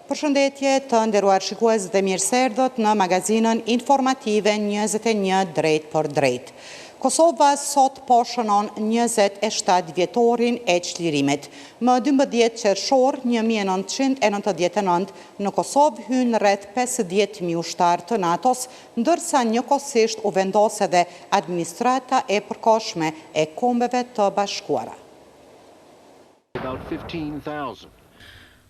Përshëndetje të nderuar shikues dhe mirëserdhët në magazinën informative 21 drejt për drejt. Kosova sot po shënon 27 vjetorin e çlirimit. Më 12 qershor 1999 në Kosovë hyn rreth 50.000 ushtarë të NATO-s, ndërsa njëkohësisht u vendos edhe administrata e përkohshme e Kombeve të Bashkuara.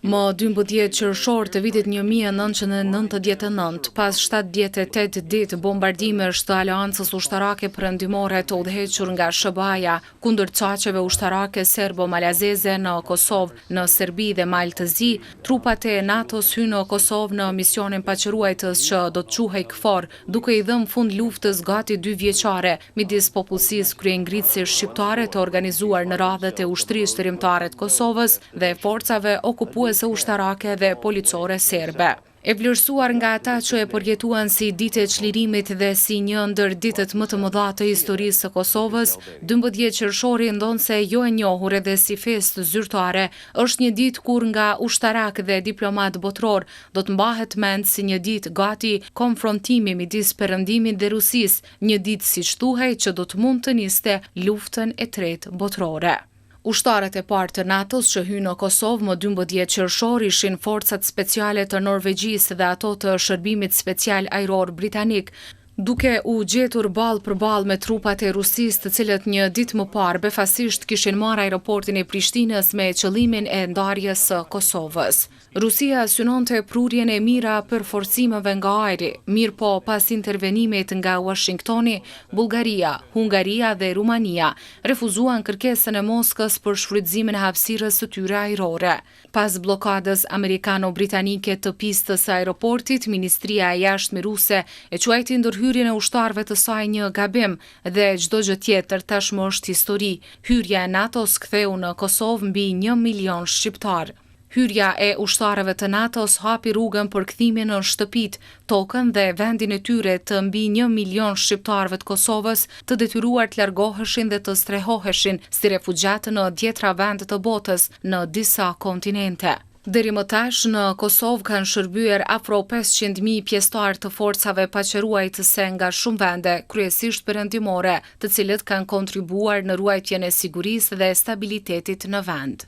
Më 12 qershor të vitit 1999, pas 78 ditë bombardimesh të Aleancës Ushtarake Perëndimore të udhëhequr nga SBA-ja kundër caqeve ushtarake serbo-malazeze në Kosovë, në Serbi dhe Maltëzi, trupat e NATO-s hynë në Kosovë në misionin paqëruajtës që do të quhej KFOR, duke i dhënë fund luftës gati 2 vjeçare midis popullsisë kryengritëse shqiptare të organizuar në radhët e ushtrisë shërimtare të Kosovës dhe forcave okupuese ushtarake dhe policore serbe. E vlerësuar nga ata që e përjetuan si ditë e çlirimit dhe si një ndër ditët më të mëdha të historisë së Kosovës, 12 qershori ndonse jo e njohur edhe si festë zyrtare, është një ditë kur nga ushtarak dhe diplomat botror do të mbahet mend si një ditë gati konfrontimi midis Perëndimit dhe Rusisë, një ditë siç thuhej që do të mund të niste luftën e tretë botrore. Ushtarët e parë të NATO-s që hynë në Kosovë më 12 qershor ishin forcat speciale të Norvegjisë dhe ato të shërbimit special ajror britanik, duke u gjetur ballë për ballë me trupat e Rusisë, të cilët një ditë më parë befasisht kishin marrë aeroportin e Prishtinës me qëllimin e ndarjes së Kosovës. Rusia synonte prurjen e mira për forcimeve nga ajri, mirë po pas intervenimit nga Washingtoni, Bullgaria, Hungaria dhe Rumania refuzuan kërkesën e Moskës për shfrytëzimin e hapësirës së tyre ajrore. Pas blokadës amerikano-britanike të pistës së aeroportit, Ministria e Jashtme ruse e quajti ndërhyrjen e ushtarëve të saj një gabim dhe çdo gjë tjetër tashmë është histori. Hyrja e NATO-s ktheu në Kosovë mbi 1 milion shqiptar. Hyrja e ushtarëve të NATO-s hapi rrugën për kthimin në shtëpit, tokën dhe vendin e tyre të mbi 1 milion shqiptarëve të Kosovës të detyruar të largoheshin dhe të strehoheshin si refugjat në dhjetra vende të botës në disa kontinente. Deri më tash në Kosovë kanë shërbyer afro 500.000 pjesëtar të forcave paqëruajtëse nga shumë vende, kryesisht perëndimore, të cilët kanë kontribuar në ruajtjen e sigurisë dhe stabilitetit në vend.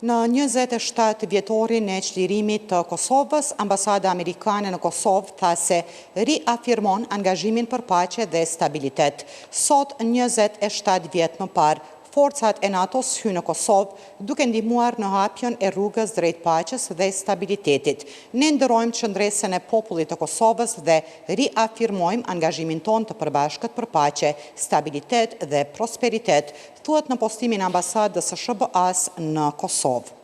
Në 27 vjetorin e çlirimit të Kosovës, Ambasada Amerikane në Kosovë tha se riafirmon angazhimin për paqe dhe stabilitet. Sot, 27 vjet më parë, forcat e NATO-s hynë në Kosovë, duke ndihmuar në hapjen e rrugës drejt paqes dhe stabilitetit. Ne ndërrojmë qëndresën e popullit të Kosovës dhe riafirmojmë angazhimin ton të përbashkët për paqe, stabilitet dhe prosperitet, thuhet në postimin e ambasadës së SBA-s në Kosovë.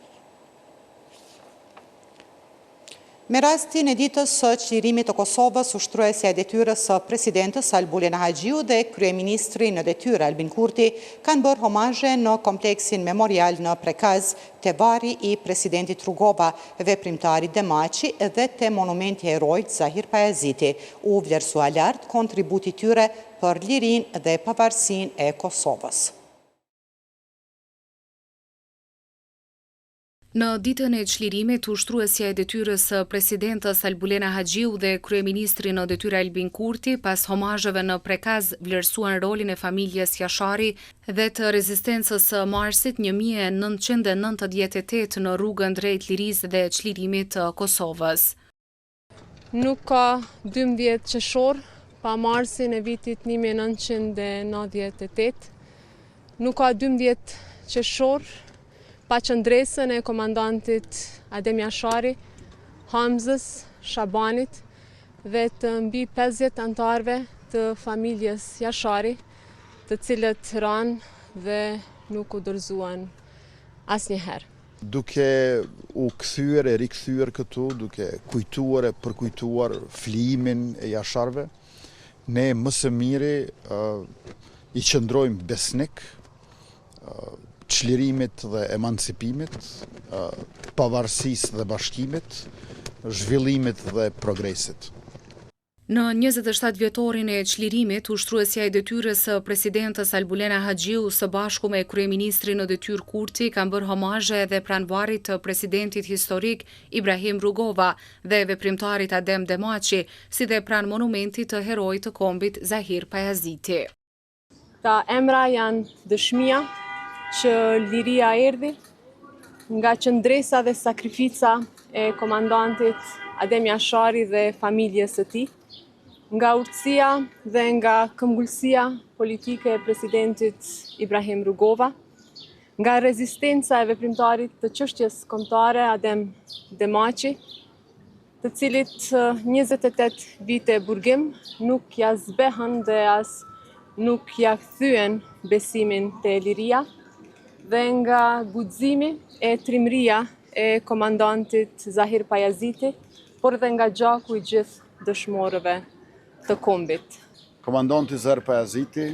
Me rastin e ditës së çlirimit të Kosovës, ushtruesja e detyrës së presidentës Albulena Haxhiu dhe kryeministri në detyrë Albin Kurti kanë bërë homazhe në kompleksin memorial në Prekaz, te varri i presidentit Rugova, veprimtarit Demaçi dhe te monumenti herojt Zahir Pajaziti. U vlerësua lart kontributi i tyre për lirinë dhe pavarësinë e Kosovës. Në ditën e çlirimit, ushtruesja e detyrës së presidentës Albulena Haxhiu dhe kryeministri në detyrë Albin Kurti, pas homazheve në Prekaz, vlerësuan rolin e familjes Jashari dhe të rezistencës së marsit 1998 në rrugën drejt lirisë dhe çlirimit të Kosovës. Nuk ka 12 qershor pa marsin e vitit 1998. Nuk ka 12 qershor pa qëndresën e komandantit Adem Jashari, Hamzës, Shabanit dhe të mbi 50 antarëve të familjes Jashari, të cilët ranë dhe nuk u dorëzuan asnjëherë. Duke u kthyer e rikthyer këtu, duke kujtuar e përkujtuar flijimin e Jasharëve, ne më së miri i qëndrojmë besnik çlirimit dhe emancipimit, pavarësisë dhe bashkimit, zhvillimit dhe progresit. Në 27 vjetorin e çlirimit, ushtruesja e detyrës së presidentës Albulena Haxhiu së bashku me kryeministrin në detyrë Kurti kanë bërë homazhe edhe pranvarit të presidentit historik Ibrahim Rugova dhe veprimtarit Adem Demaçi, si dhe pranë monumentit të heroit të kombit Zahir Pajaziti. Ta emra janë dëshmia që liria erdhi nga qëndresa dhe sakrifica e komandantit Adem Jashari dhe familjes së tij, nga urtësia dhe nga këmbgulësia politike e presidentit Ibrahim Rugova, nga rezistenca e veprimtarit të çështjes kombëtare Adem Demaçi, të cilit 28 vite burgim nuk ja zbehën dhe as nuk ja kthyen besimin te liria, dhe nga guximi e trimëria e komandantit Zahir Pajaziti, por dhe nga gjaku i gjithë dëshmorëve të kombit. Komandanti Zahir Pajaziti,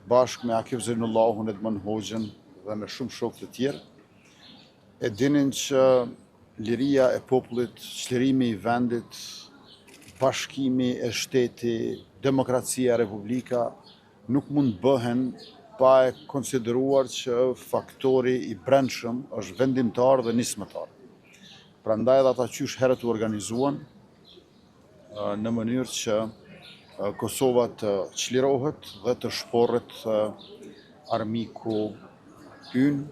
bashkë me Akif Zainullahun, Edmond Hoxhën dhe me shumë shokë të tjerë, e dinin që liria e popullit, çlirimi i vendit, bashkimi e shteti, demokracia, republika, nuk mund bëhen pa e konsideruar që faktori i brendshëm është vendimtar dhe nismëtar. Prandaj edhe ata qysh herët u organizuan në mënyrë që Kosova të çlirohet dhe të shporret armiku ynë,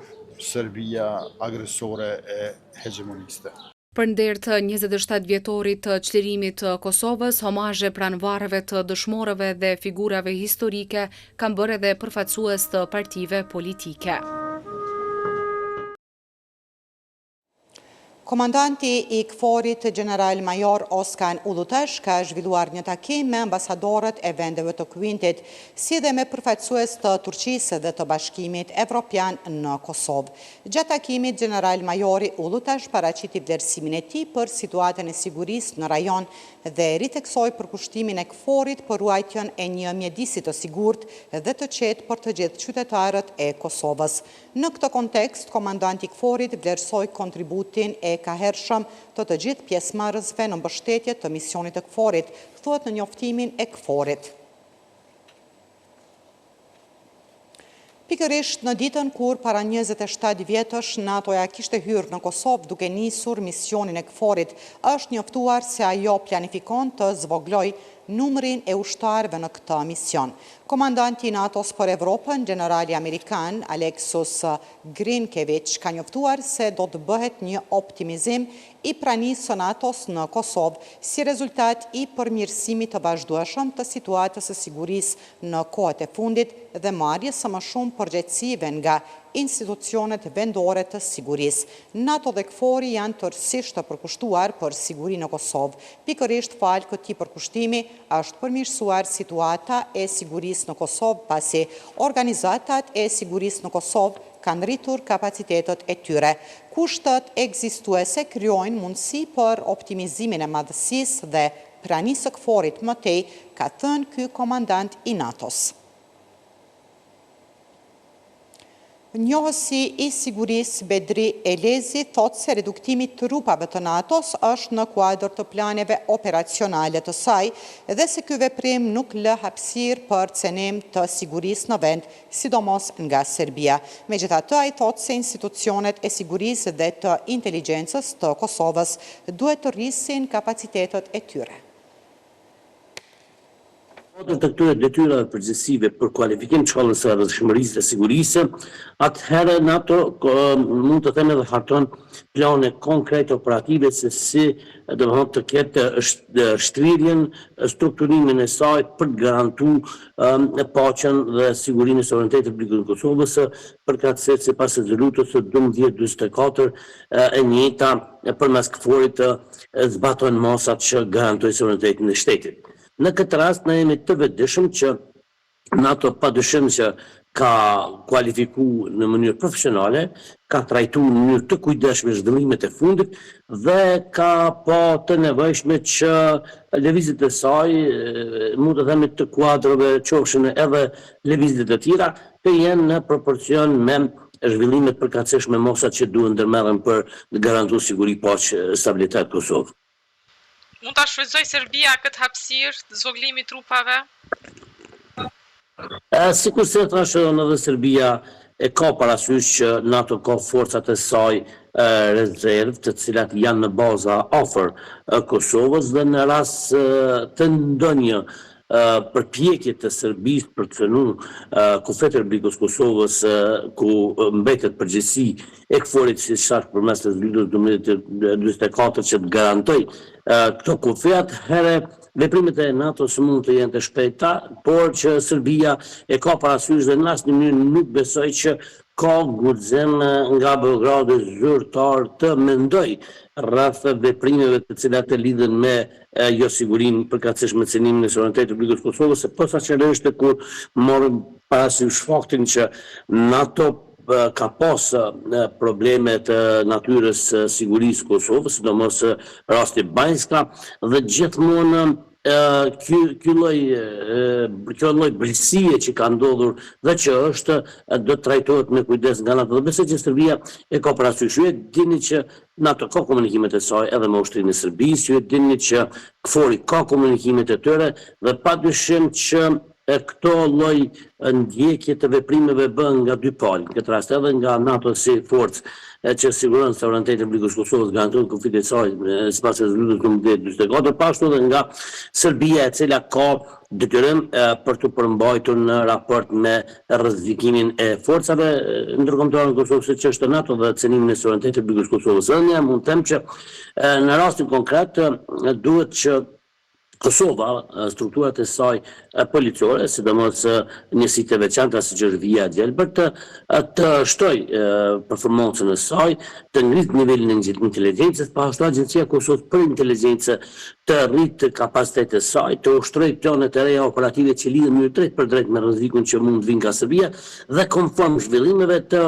Serbia agresore e hegemoniste. Përnder të 27 vjetorit të çlirimit të Kosovës, homazhe pranvarëve të dëshmorëve dhe figurave historike kanë bërë edhe përfaqësues të partive politike. Komandanti i KFOR-it, General Major Oskan Ulutash, ka zhvilluar një takim me ambasadorët e vendeve të Kuintit, si dhe me përfaqësues të Turqisë dhe të Bashkimit Evropian në Kosovë. Gjatë takimit, General Majori Ulutash paraqiti vlerësimin e tij për situatën e sigurisë në rajon dhe riteksoi përkushtimin e KFOR-it për ruajtjen e një mjedisi të sigurt dhe të qetë për të gjithë qytetarët e Kosovës. Në këtë kontekst, komandanti i KFOR-it vlerësoi kontributin e kahershëm të gjithë pjesëmarrësve në mbështetje të misionit të KFOR-it, thuhet në njoftimin e KFOR-it. Pikërisht në ditën kur para 27 vjetësh NATO-ja kishte hyrë në Kosovë duke nisur misionin e KFOR-it, është njoftuar se ajo planifikon të zvoglojë numrin e ushtarëve në këtë mision. Komandanti i NATO-s për Evropën, generali amerikan Alexus Grinkevich, ka njoftuar se do të bëhet një optimizim i pranisë së NATO-s në Kosovë si rezultat i përmirësimit të vazhdueshëm të situatës së sigurisë në kohët e fundit dhe marrjes së më shumë përgjegjësive nga institucionet vendore të sigurisë. NATO dhe KFOR-i janë tërësisht të përkushtuar për sigurinë në Kosovë. Pikërisht falë këtij përkushtimi është përmirësuar situata e sigurisë në Kosovë, pasi organizatat e sigurisë në Kosovë kanë rritur kapacitetet e tyre. Kushtet ekzistuese krijojnë mundësi për optimizimin e madhësisë dhe pranisë së KFOR-it më tej, ka thënë ky komandant i NATO-s. Njohësi i sigurisë Bedri Elezi thotë se reduktimi i trupave të NATO-s është në kuadër të planeve operacionale të saj dhe se ky veprim nuk lë hapësirë për cenim të sigurisë në vend, sidomos nga Serbia. Megjithatë, ai thotë se institucionet e sigurisë dhe të inteligjencës të Kosovës duhet të rrisin kapacitetet e tyre. Të këtyre detyrave përgjithësive për kualifikim të shkallës së rrjedhshmërisë dhe sigurisë, atëherë NATO mund të thënë dhe harton plane konkrete operative se si të ketë shtrirjen, strukturimin e saj për të garantuar paqen dhe sigurinë e suverenitetit të Republikës së Kosovës, përkatëse sipas rezolutës 1244 e njëjta përmes KFOR-it zbatojnë masat që garantojnë suverenitetin e shtetit. Në këtë rast, ne jemi të vetëdijshëm që NATO padyshim që ka kualifikuar në mënyrë profesionale, ka trajtuar në mënyrë të kujdesshme zhvillimet e fundit dhe ka të nevojshme që lëvizjet e saj, mund të themi të kuadrove, qofshin edhe lëvizjet e tjera, të jenë në proporcion me zhvillimet përkatësisht me mosat që duhen ndërmerren për të garantuar siguri, paqe, stabilitet Kosovë. Mund ta shfrytëzoj Serbia këtë hapësirë të zvogëlimit trupave? Sikur se thash edhe Serbia e ka parasysh që NATO ka forcat e saj rezervë, të cilat janë në baza afër Kosovës dhe në rast të ndonjë përpjekje të Serbisë për të cënuar kufetë e Republikës Kosovës ku mbetet përgjegjësi e KFOR-it si thash përmes rezolutës 1244 që të garantoj këto kufet, herë veprimet e NATO-s mund të jenë të shpejta, por që Serbia e ka parasysh dhe në asnjë mënyrë nuk besoj që ka guxim nga Beogradi zyrtar të mendoj rreth veprimeve të cilat e lidhen me jo sigurinë përkatësisht me cënimin e suverenitetit të Republikës Kosovës, posaçërisht kur morëm parasysh faktin që NATO ka pas probleme të natyrës sigurisë Kosovës, sidomos rasti Banjska, dhe gjithmonë kjo lloj brisje që ka ndodhur dhe që është do të trajtohet me kujdes nga NATO. Dhe besoj që Serbia e ka parasysh. Ju e dini që NATO ka komunikimet e saj edhe me ushtrinë e Serbisë, ju e dini që KFOR-i ka komunikimet e tyre dhe padyshim që këto lloj ndjekje të veprimeve bën nga dy palë, në këtë rast edhe nga NATO si forcë që siguron suverenitetin e Republikës Kosovës, garanton kufit e saj sipas rezolutës 1244, pashtu edhe nga Serbia e cila ka detyrim për të përmbajtur në raport me rrezikimin e forcave ndërkombëtare në Kosovë, siç është NATO dhe cënimin e suverenitetit të Republikës Kosovës. Ne mund të them që në rastin konkret duhet që Kosova, strukturat e saj policore, sidomos njësitë e veçanta siç është Vija Djelbër, të shtoj performancën e saj, të ngritë nivelin e inteligjencës, pashtu Agjencia Kosovës për Inteligjencë të rritë kapacitetet e saj, të ushtrojë planet e reja operative që lidhen në drejt për drejt me rrezikun që mund vinë nga Serbia dhe konform zhvillimeve të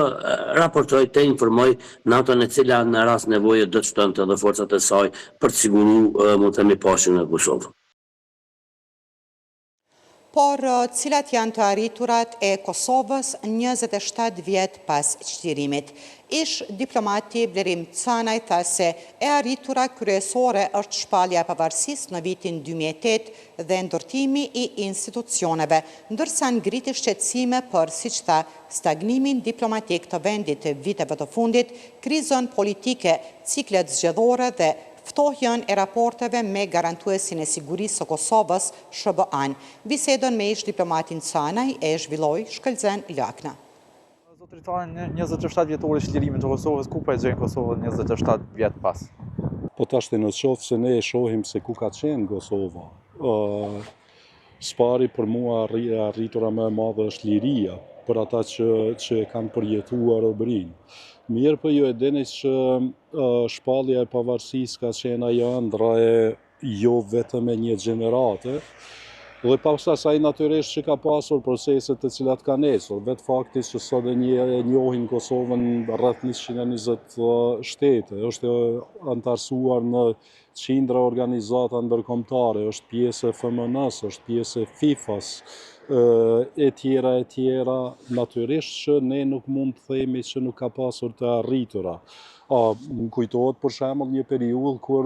raportoj, të informoj NATO e cila në rast nevoje do të shtonte edhe forcat e saj për të siguruar, mund të themi, paqen në Kosovë. Por cilat janë të arriturat e Kosovës 27 vjet pas çlirimit. Ish diplomati Blerim Canaj tha se e arritura kryesore është shpallja e pavarësisë në vitin 2008 dhe ndërtimi i institucioneve, ndërsa ngriti shqetësime për, siç tha, stagnimin diplomatik të vendit të viteve të fundit, krizën politike, ciklet zgjedhore dhe ftohjen e raporteve me garantuesin e sigurisë së Kosovës, SBA-n. Bisedën me ish diplomatin Canaj e zhvilloi Shkëlzen Lakna. Zotëritare, 27 vjetore çlirimit të Kosovës, ku po e gjejnë Kosovën 27 vjet pas? Po tashti në qoftë se ne e shohim se ku ka qenë Kosova. Spari për mua arritura më e madhe është liria, për ata që kanë përjetuar robërinë. Mirë për ju e dini që shpallja e pavarësisë ka qenë ajo ëndra e jo vetëm e një gjenerate, dhe pas asaj natyrisht që ka pasur proceset të cilat kanë ecur, vetë fakti që sot e njohin Kosovën rreth 120 shtete, është antarësuar në qindra organizata ndërkombëtare, është pjesë e FMN-s, është pjesë e FIFA-s, e tjera, natyrisht që ne nuk mund të themi që nuk ka pasur të arritura. Më kujtohet për shembull një periudhë kur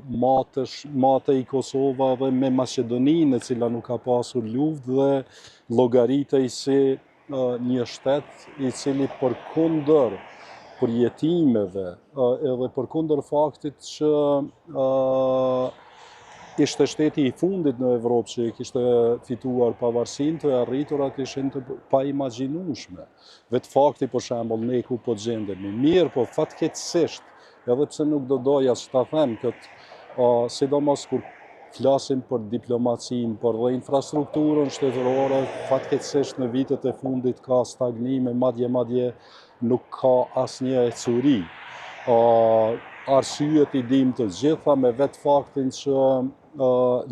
mate i Kosova dhe me Maqedoninë, e cila nuk ka pasur luftë dhe llogaritej si një shtet i cili përkundër përjetimeve edhe përkundër faktit që ishte shteti i fundit në Evropë që kishte fituar pavarësinë, të arriturat ishin të paimagjinueshme. Vetë fakti për shembull ne ku po gjendemi. Mirë, po fatkeqësisht, edhe pse nuk do doja që ta them këtë, sidomos kur flasim për diplomacinë, por dhe infrastrukturën shtetërore, fatkeqësisht në vitet e fundit ka stagnime, madje nuk ka asnjë ecuri. Arsyet i dim të gjitha, me vetë faktin që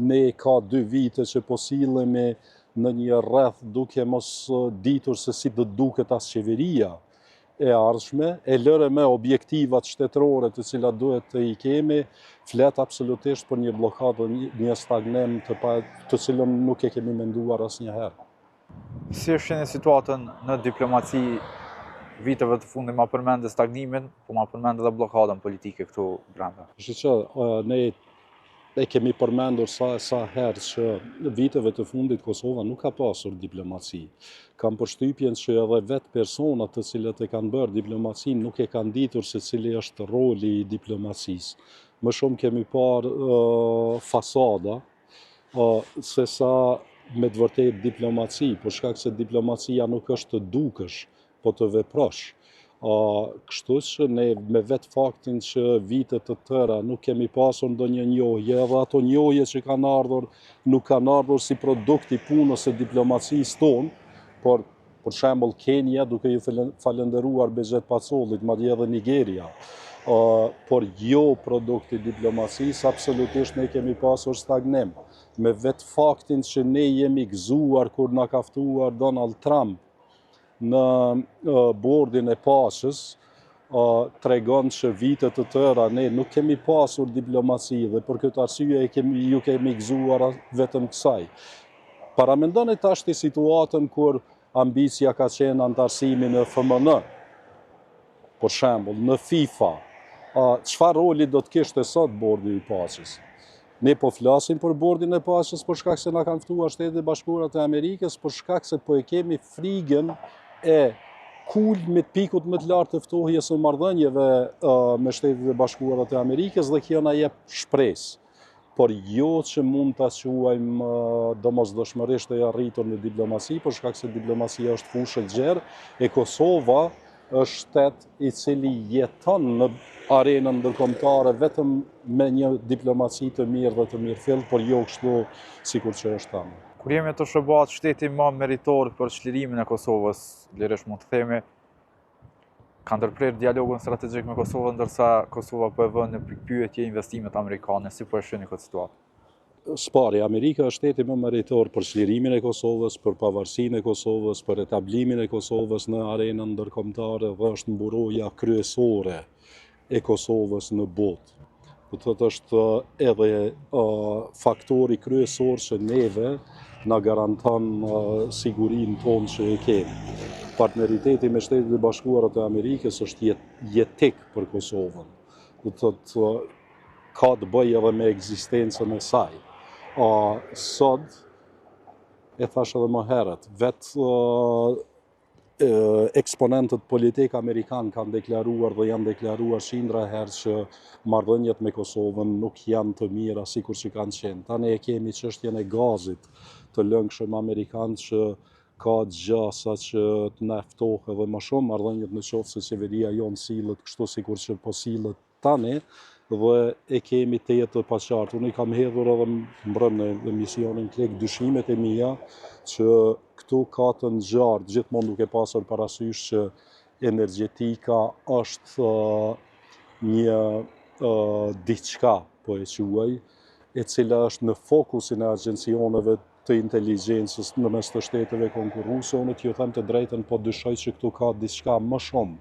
ne ka 2 vite që po sillemi në një rreth duke mos ditur se si do duket as qeveria e ardhshme, e lëre me objektivat shtetërore të cilat duhet të i kemi, flet absolutisht për një blokadë, një stagnim të cilën nuk e kemi menduar asnjëherë. Si është në situatën në diplomaci viteve të fundit, ma përmendë stagnimin, po ma përmendë edhe blokadën politike këtu brenda? Ne e kemi përmendur sa herë që viteve të fundit Kosova nuk ka pasur diplomaci. Kam përshtypjen që edhe vetë personat të cilët e kanë bërë diplomacinë nuk e kanë ditur se cili është roli i diplomacisë. Më shumë kemi parë fasada, se sa me të vërtet diplomaci, për shkak se diplomacia nuk është të dukësh, po të veprosh. Kështu që ne me vetë faktin që vitet të tëra nuk kemi pasur ndonjë njohje, edhe ato njohje që kanë ardhur nuk kanë ardhur si produkt i punës së diplomacisë tonë, por për shembull Kenia duke ju falendëruar Bezhet Pacollit, madje edhe Nigeria. Por jo produkt i diplomacisë, absolutisht ne kemi pasur stagnim. Me vetë faktin që ne jemi gëzuar kur na ka ftuar Donald Trump në bordin e paqes, tregon që vitet të tëra ne nuk kemi pasur diplomaci dhe për këtë arsye ju kemi gëzuar vetëm kësaj. Paramendoni tash situatën kur ambicia ka qenë antarësimi në FMN, për shembull, në FIFA. Çfarë roli do të kishte sot bordi i paqes? Ne po flasim për bordin e paqes për shkak se na kanë ftuar Shtetet e Bashkuara të Amerikës, për shkak se po e kemi frigën e kulmit pikut më të lartë të ftohjes së marrëdhënieve me Shtetet e Bashkuara të Amerikës dhe kjo na jep shpresë. Por jo që mund ta quajmë domosdoshmërisht e arritur në diplomaci, për shkak se diplomacia është fushë e gjerë, e Kosova është shtet i cili jeton në arenën ndërkombëtare vetëm me një diplomaci të mirë dhe të mirëfill, por jo kështu sikur që është tani. Kur jemi të shëbat shteti më meritor për çlirimin e Kosovës, lirisht mund të themi, ka ndërprer dialogun strategjik me Kosovën, ndërsa Kosova po e vën në pikpyetje investimet amerikane, si po e shihni këtë situatë? Spari, Amerika është shteti më meritor për çlirimin e Kosovës, për pavarësinë e Kosovës, për etablimin e Kosovës në arenën ndërkombëtare dhe është mburoja kryesore e Kosovës në botë. Do të thotë është edhe faktori kryesor që neve na garanton sigurinë tonë që e kemi. Partneriteti me Shtetet e Bashkuara të Amerikës është jetik për Kosovën. Do të thotë ka të bëjë edhe me ekzistencën e saj. Sot, e thash edhe më herët, vetë eksponentët politik amerikan kanë deklaruar dhe janë deklaruar qindra herë që marrëdhëniet me Kosovën nuk janë të mira sikur që kanë qenë. Tani e kemi çështjen e gazit të lëngshëm amerikan që ka gjasa që të na ftohë edhe më shumë marrëdhëniet në qoftë se qeveria jonë sillet kështu sikur që po sillet tani, dhe e kemi të jetë të paqartë. Unë i kam hedhur edhe mbrëm në emisionin Klek dyshimet e mia që këtu ka të ngjarë gjithmonë duke pasur parasysh që energjetika është një diçka, po e quaj, e cila është në fokusin e agjencioneve të inteligjencës në mes të shteteve konkurruese. Unë t'ju them të drejtën, po dyshoj që këtu ka diçka më shumë,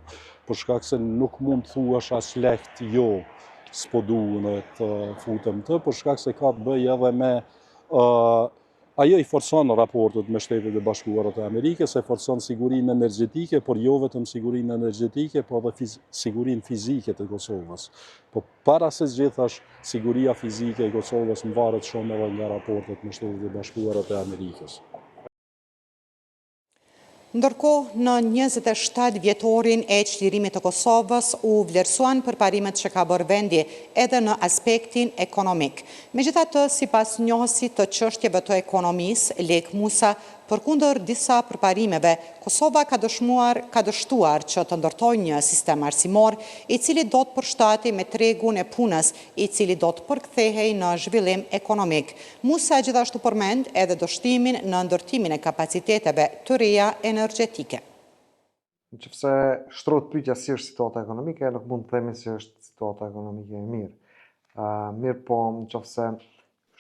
për shkak se nuk mund thuash as lehtë jo, s'po duhen të futem të, për shkak se ka të bëjë edhe me ajo i forcon raportet me Shtetet e Bashkuara të Amerikës, e forcon sigurinë energjetike, por jo vetëm sigurinë energjetike, por edhe sigurinë fizike të Kosovës. Po para se gjithash, siguria fizike e Kosovës mvaret shumë edhe nga raportet me Shtetet e Bashkuara të Amerikës. Ndërkohë, në 27 vjetorin e çlirimit të Kosovës u vlerësuan përparimet që ka bërë vendi edhe në aspektin ekonomik. Megjithatë, sipas njohësit të çështjeve të ekonomisë, Lek Musa, përkundër disa përparimeve, Kosova ka dështuar që të ndërtojë një sistem arsimor i cili do të përshtatej me tregun e punës, i cili do të përkthehej në zhvillim ekonomik. Musa gjithashtu përmend edhe dështimin në ndërtimin e kapaciteteve të reja energjetike. Nëse shtrohet pyetja si është situata ekonomike, nuk mund të themi se është situata ekonomike e mirë. Mirë po, nëse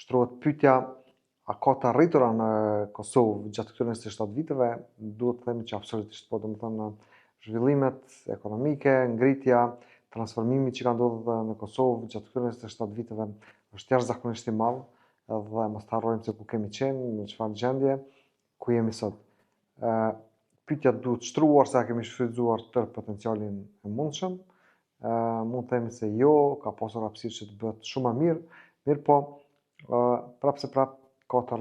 shtrohet pyetja a ka të arritura në Kosovë gjatë këtyre 27 viteve, duhet të themi që absolutisht po, domethënë zhvillimet ekonomike, ngritja, transformimi që ka ndodhur në Kosovë gjatë këtyre 27 viteve është jashtëzakonisht i madh, dhe mos harrojmë se ku kemi qenë, në çfarë gjendje, ku jemi sot. Pyetja duhet shtruar se a kemi shfrytzuar tërë potencialin e mundshëm. Mund të themi se jo, ka pasur hapësirë që të bëhet shumë më mirë, po prap se prap ka të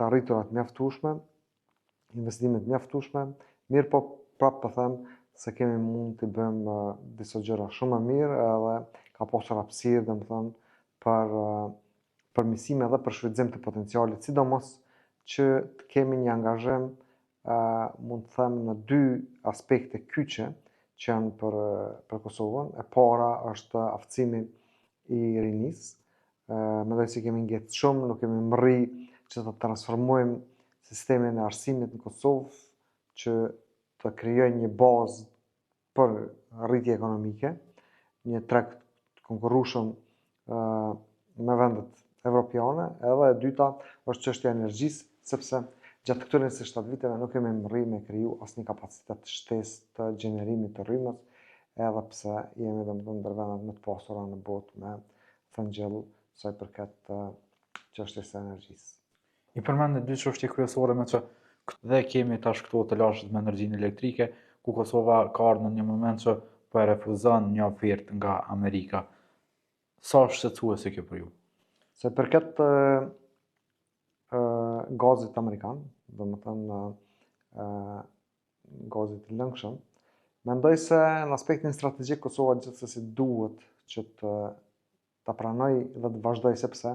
arriturat mjaftueshme, investimet mjaftueshme, mirë po prap po them se kemi mund të bëjmë disa gjëra shumë më mirë edhe ka pasur hapësirë, domethënë, për përmirësime dhe për shfrytëzim të potencialit, sidomos që të kemi një angazhim, mund të them, në dy aspekte kyçe që janë për Kosovën. E para është aftësimi i rinisë. Mendoj se kemi ngjetë shumë, nuk kemi mërri që të transformojmë sistemin e arsimit në Kosovë, që të krijojë një bazë për rritje ekonomike, një treg të konkurrueshëm me vendet evropiane, edhe e dyta është çështja e energjisë, sepse gjatë këtyre 27 viteve nuk kemi mërri me kriju asnjë kapacitet shtesë të gjenerimit të rrymës, edhe pse jemi domethënë ndër vendet më të pasura në botë me thëngjell sa i përket çështjes së energjisë. I përmendë dy çështje kryesore me që dhe kemi tash këto të lashët me energjinë elektrike, ku Kosova ka ardhur në një moment që po e refuzon një ofertë nga Amerika. Sa shqetësuese kjo për ju? Se përket gazit amerikan, domethënë gazit të lëngshëm, mendoj se në aspektin strategjik Kosova gjithsesi duhet që ta pranoj dhe të vazhdoj, sepse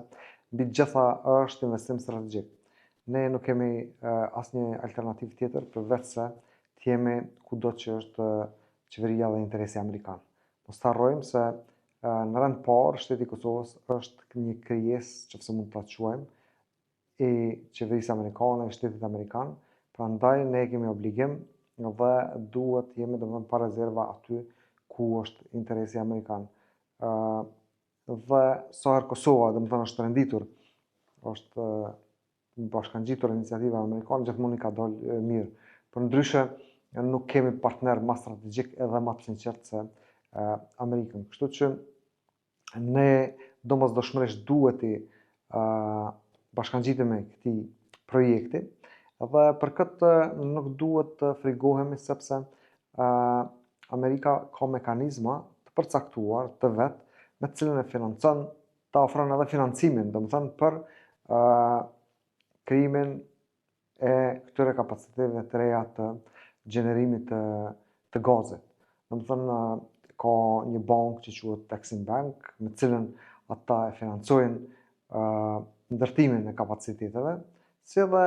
mbi të gjitha është investim strategjik. Ne nuk kemi asnjë alternativë tjetër përveç se të jemi kudo që është qeveria dhe interesi amerikan. Mos të harrojmë se në rend parë shteti i Kosovës është një krijesë, nëse mund ta quajmë, i qeverisë amerikane, i shtetit amerikan. Prandaj ne kemi obligim dhe duhet të jemi domethënë pa rezerva aty ku është interesi amerikan. Dhe sa herë Kosova domethënë është renditur, është bashkangjitur iniciativa amerikane, gjithmonë i ka dalë mirë. Përndryshe nuk kemi partner më strategjik edhe më të sinqert se Amerikën. Kështu që ne domosdoshmërisht duhet të bashkangjitemi këtij projekti, dhe për këtë nuk duhet të frigohemi, sepse Amerika ka mekanizma të përcaktuar të vet, me të cilën e financon, ta ofron edhe financimin, domethënë për krijimin e këtyre kapaciteteve të reja të gjenerimit të gazit. Domethënë ka një bankë që quhet Exim Bank, me të cilën ata e financojnë ndërtimin e kapaciteteve, si dhe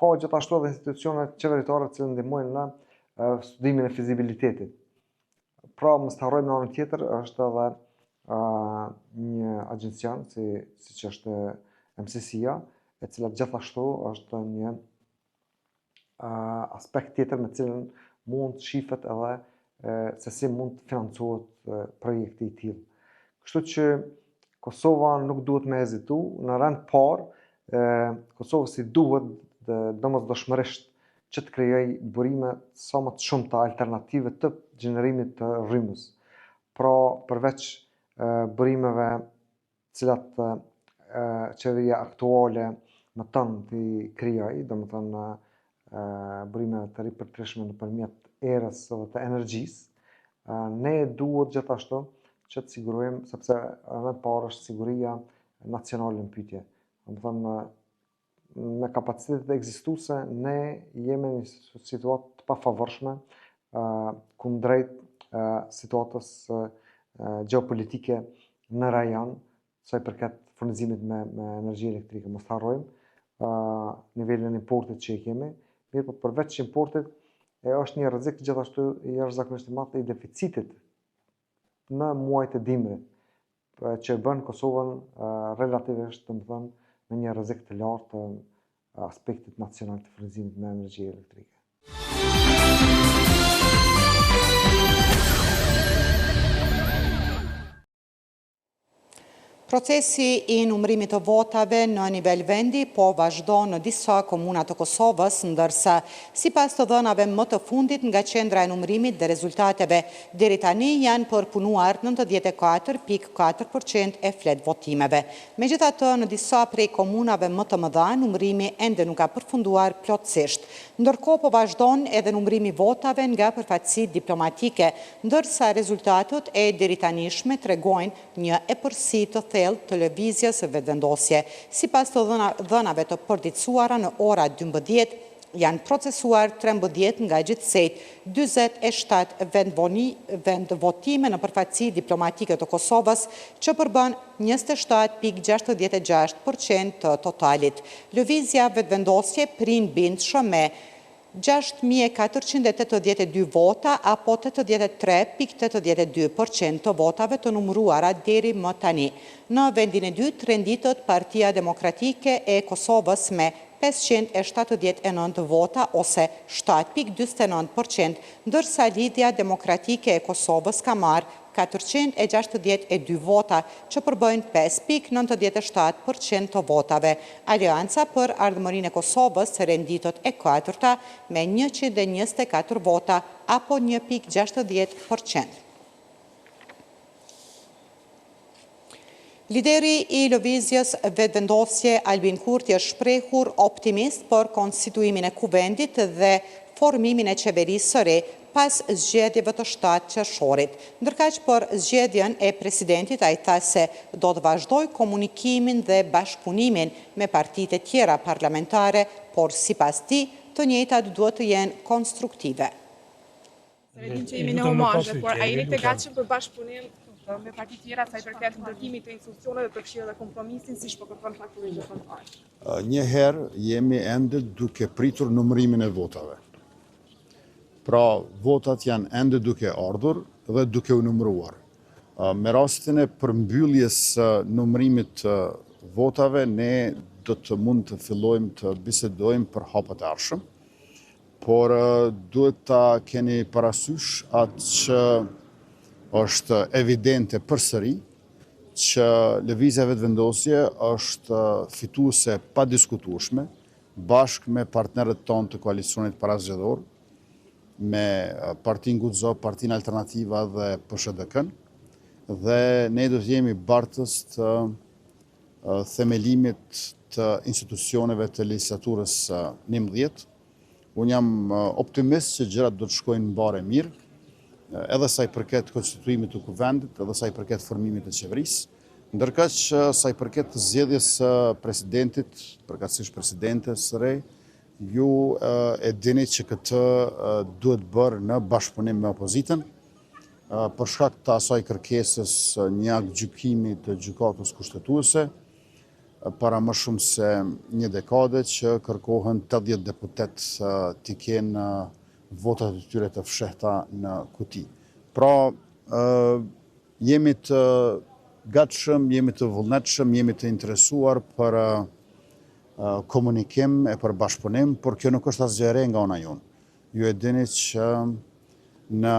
ka gjithashtu edhe institucionet qeveritare që ndihmojnë në studimin e fizibilitetit. Pra, mos të harrojmë në anën tjetër, është edhe një agjencion, siç është MCC-ja, e cila gjithashtu është një aspekt tjetër me cilën mund të shifet edhe se si mund të financohet projekti i tillë. Kështu që Kosova nuk duhet me hezitu, në rend parë Kosovës i duhet domosdoshmërisht që të krijoj burime sa më të shumta alternative të gjenerimit të rrymës. Pra, përveç burimeve cilat qeveria aktuale më tonë të krijoj, domethënë burimeve të ripërkrishme nëpërmjet erës dhe të energjisë, ne duhet gjithashtu që të sigurojmë, sepse në parë është siguria nacionale në pyetje. Domethënë me kapacitetet ekzistuese ne jemi në një situatë të pafavorshme kundrejt situatës gjeopolitike në rajon sa i përket furnizimit me energji elektrike. Mos të harrojmë nivelin e importit që i kemi, mirë po përveç importit është një rrezik gjithashtu i jashtëzakonisht i madh i deficitit në muajt e dimrit, që e bën Kosovën relativisht, domethënë, me një rrezik të lartë të aspektit nacional të furnizimit me energji elektrike. Procesi i numërimit të votave në nivel vendi po vazhdo në disa komuna të Kosovës, ndërsa sipas të dhënave më të fundit nga qendra e numërimit dhe rezultateve, deri tani janë përpunuar 94.4% e flet votimeve. Megjithatë, në disa prej komunave më të mëdha, numërimi ende nuk ka përfunduar plotësisht. Ndërkohë po vazhdon edhe numërimi votave nga përfaqësitë diplomatike, ndërsa rezultatet e deri tanishme tregojnë një epërsi të thellë të lëvizjes vetëvendosje. Sipas të dhënave të përditësuara në ora 12, janë procesuar 13 nga gjithsejt 47 vendvotime në përfaqësi diplomatike të Kosovës, që përbën 27,66% të totalit. Lëvizja vetëvendosje prin bindshëm me 6.482 vota apo 83,82% të votave të numëruara deri më tani. Në vendin e dytë renditët Partia Demokratike e Kosovës me 579 vota ose 7,49%, ndërsa Lidhja Demokratike e Kosovës ka marrë 462 vota, që përbëjnë 5,97% të votave. Alianca për Ardhmërinë e Kosovës renditët e katërta me 124 vota, apo 1,60%. Lideri i lëvizjes vetëvendosje Albin Kurti është shprehur optimist për konstituimin e kuvendit dhe formimin e qeverisë së re pas zgjedhjeve të 7 qershorit. Ndërkaq për zgjedhjen e presidentit, ai tha se do të vazhdoj komunikimin dhe bashkëpunimin me partitë e tjera parlamentare, por sipas tij të njëjtat duhet të jenë konstruktive. Din që jemi në homazhe, por a jeni të gatshëm për bashkëpunim me parti tjera sa i përket ndërtimit të institucioneve për këshillë dhe kompromisin, siç po kërkon faktori ndërkombëtar? Njëherë jemi ende duke pritur numërimin e votave. Pra, votat janë ende duke ardhur dhe duke u numëruar. Me rastin e përmbylljes numërimit të votave, ne do të mund të fillojmë të bisedojmë për hapet e ardhshëm, por duhet ta keni parasysh atë që është evidente përsëri që lëvizja vetëvendosje është fituese pa diskutueshme bashkë me partnerët tonë të koalicionit parazgjedhor, me Partinë Guxo, Partinë Alternativa dhe PSHDK-n, dhe ne do të jemi bartës të themelimit të institucioneve të legjislaturës 11. Unë jam optimist që gjërat do të shkojnë mbare mirë, edhe sa i përket konstituimit të kuvendit, edhe sa i përket formimit të qeverisë, ndërkaq sa i përket të zgjedhjes së presidentit, përkatësisht presidentes së re, ju e dini që këtë duhet bërë në bashkëpunim me opozitën, për shkak të asaj kërkesës një akt gjykimi të gjykatës kushtetuese, para më shumë se një dekade që kërkohen 80 deputet t'i kenë votat e tyre të fshehta në kuti. Pra, jemi të gatshëm, jemi të vullnetshëm, jemi të interesuar për komunikim e për bashkëpunim, por kjo nuk është asgjë e re nga ana jonë. Ju e dini që në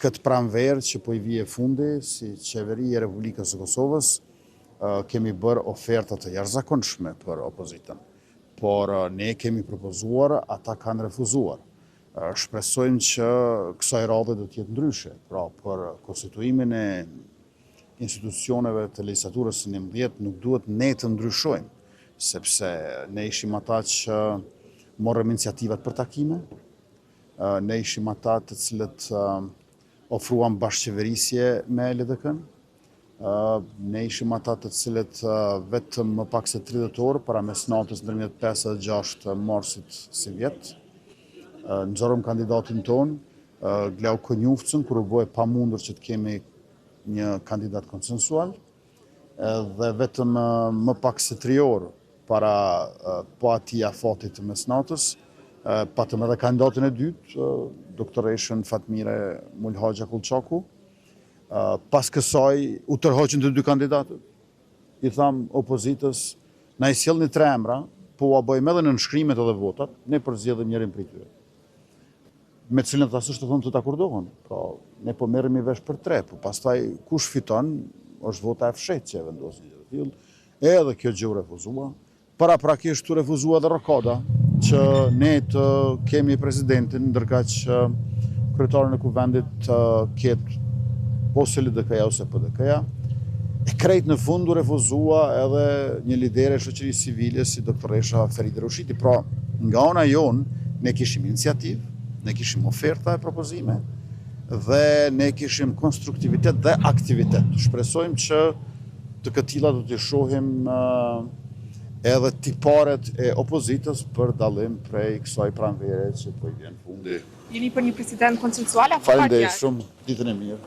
këtë pranverë që po i vije fundi, si qeveri e Republikës së Kosovës, kemi bërë oferta të jashtëzakonshme për opozitën, por ne kemi propozuar, ata kanë refuzuar. Shpresojmë që kësaj radhe do të jetë ndryshe, pra për konstituimin e institucioneve të legjislaturës së 11 nuk duhet ne të ndryshojmë, sepse ne ishim ata që morëm iniciativat për takime, ne ishim ata të cilët ofruan bashkëqeverisje me LDK-n, ne ishim ata të cilët vetëm më pak se 30 orë para mesnatës ndërmjet 5 dhe 6 marsit si vjet, nxorëm kandidatin ton, Glau Konjufcën, kur u bëhe pamundur që të kemi një kandidat konsensual, dhe vetëm më pak se 3 orë para po ati afatit të mesnatës, patëm edhe kandidatin e dytë, doktoreshën Fatmire Mulhaxha Kullçaku. Pas kësaj u tërhoqën të 2 kandidatët. I tham opozitës, na i sjellni 3 emra, po ua bëjmë edhe në nënshkrimet edhe votat, ne përzgjedhëm njërin prej tyre. Me cilën të asështë të thonë të të akordohen. Pra, ne po merremi vesh për 3, po pastaj kush fiton, është vota e fshehtë që e vendosin gjë të tillë. Edhe kjo gjë u refuzua. Paraprakisht u refuzua dhe rokada që ne të kemi presidentin, ndërkaq kryetarën e kuvendit të ketë ose LDK-ja ose PDK-ja. E krejt në fund u refuzua edhe një lidere e shoqërisë civile si doktoresha Feride Rushiti. Pra, nga ana jonë, ne kishim iniciativë, ne kishim oferta e propozime dhe ne kishim konstruktivitet dhe aktivitet. Shpresojmë që të këtilla do të shohim edhe tiparet e opozitës për dallim prej kësaj pranvere që po i vjen fundi. Jeni për një president konsensual apo Faleminderit shumë, ditën e mirë.